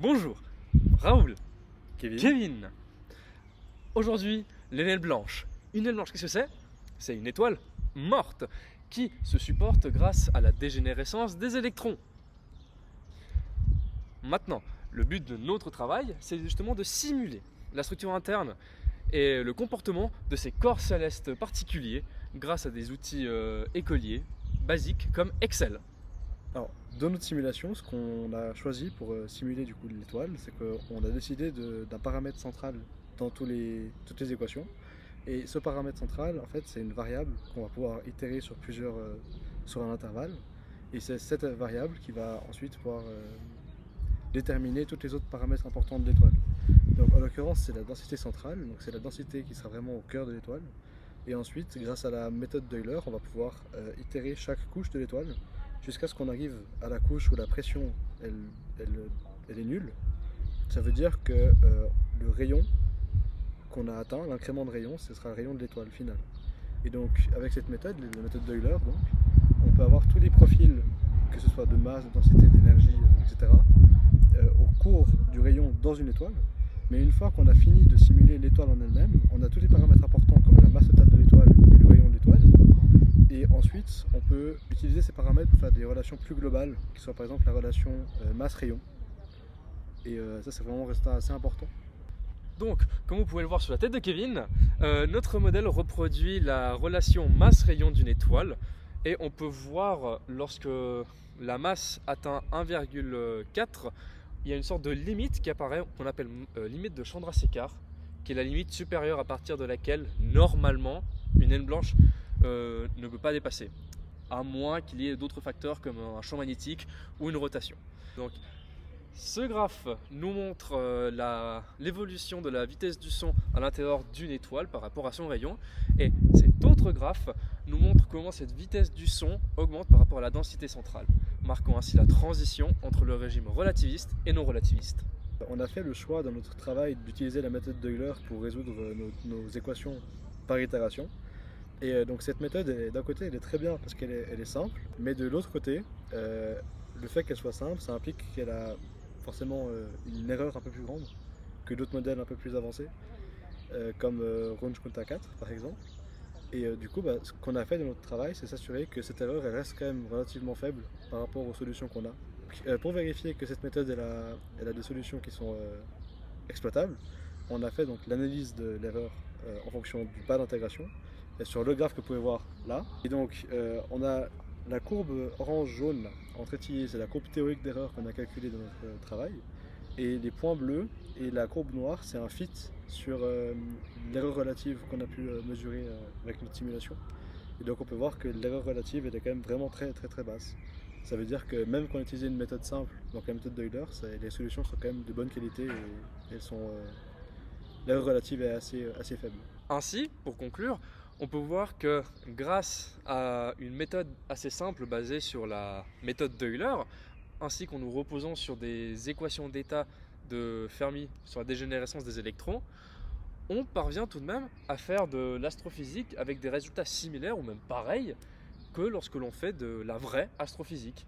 Bonjour, Raoul, Kevin. Kevin. Aujourd'hui, l'aile blanche. Une aile blanche, qu'est-ce que c'est? C'est une étoile morte qui se supporte grâce à la dégénérescence des électrons. Maintenant, le but de notre travail, c'est justement de simuler la structure interne et le comportement de ces corps célestes particuliers grâce à des outils écoliers basiques comme Excel. Alors, dans notre simulation, ce qu'on a choisi pour simuler du coup l'étoile, c'est qu'on a décidé d'un paramètre central dans toutes les équations. Et ce paramètre central, en fait, c'est une variable qu'on va pouvoir itérer sur un intervalle. Et c'est cette variable qui va ensuite pouvoir déterminer tous les autres paramètres importants de l'étoile. Donc, en l'occurrence, c'est la densité centrale, donc c'est la densité qui sera vraiment au cœur de l'étoile. Et ensuite, grâce à la méthode d'Euler, on va pouvoir itérer chaque couche de l'étoile jusqu'à ce qu'on arrive à la couche où la pression elle est nulle. Ça veut dire que le rayon qu'on a atteint, l'incrément de rayon, ce sera le rayon de l'étoile finale. Et donc avec cette méthode, la méthode d'Euler, donc, on peut avoir tous les profils, que ce soit de masse, de densité, d'énergie, etc., au cours du rayon dans une étoile. Mais une fois qu'on a fini de simuler l'étoile en elle-même, on a tous les paramètres importants comme la masse totale de l'étoile et le rayon de l'étoile. Et ensuite, on peut utiliser ces paramètres pour faire des relations plus globales, qui soient par exemple la relation masse-rayon. Et ça, c'est vraiment un résultat assez important. Donc, comme vous pouvez le voir sur la tête de Kevin, notre modèle reproduit la relation masse-rayon d'une étoile. Et on peut voir lorsque la masse atteint 1,4, il y a une sorte de limite qui apparaît, qu'on appelle limite de Chandrasekhar, qui est la limite supérieure à partir de laquelle, normalement, une naine blanche ne peut pas dépasser, à moins qu'il y ait d'autres facteurs comme un champ magnétique ou une rotation. Donc, ce graphe nous montre l'évolution de la vitesse du son à l'intérieur d'une étoile par rapport à son rayon, et cet autre graphe nous montre comment cette vitesse du son augmente par rapport à la densité centrale, marquant ainsi la transition entre le régime relativiste et non relativiste. On a fait le choix dans notre travail d'utiliser la méthode d'Euler pour résoudre nos équations par itération. Et donc cette méthode, d'un côté, elle est très bien parce qu'elle est simple, mais de l'autre côté, le fait qu'elle soit simple, ça implique qu'elle a forcément une erreur un peu plus grande que d'autres modèles un peu plus avancés, comme Runge-Kutta 4 par exemple. Et du coup, ce qu'on a fait dans notre travail, c'est s'assurer que cette erreur elle reste quand même relativement faible par rapport aux solutions qu'on a. Pour vérifier que cette méthode elle a des solutions qui sont exploitables, on a fait donc l'analyse de l'erreur en fonction du pas d'intégration sur le graphe que vous pouvez voir là. Et donc on a la courbe orange-jaune en trétillé, c'est la courbe théorique d'erreur qu'on a calculée dans notre travail. Et les points bleus et la courbe noire, c'est un fit sur l'erreur relative qu'on a pu mesurer avec notre simulation. Et donc on peut voir que l'erreur relative elle est quand même vraiment très basse. Ça veut dire que même quand on utilise une méthode simple, donc la méthode d'Euler, les solutions sont quand même de bonne qualité et l'erreur relative est assez faible. Ainsi, pour conclure, on peut voir que grâce à une méthode assez simple basée sur la méthode d'Euler, ainsi qu'en nous reposant sur des équations d'état de Fermi sur la dégénérescence des électrons, on parvient tout de même à faire de l'astrophysique avec des résultats similaires ou même pareils que lorsque l'on fait de la vraie astrophysique.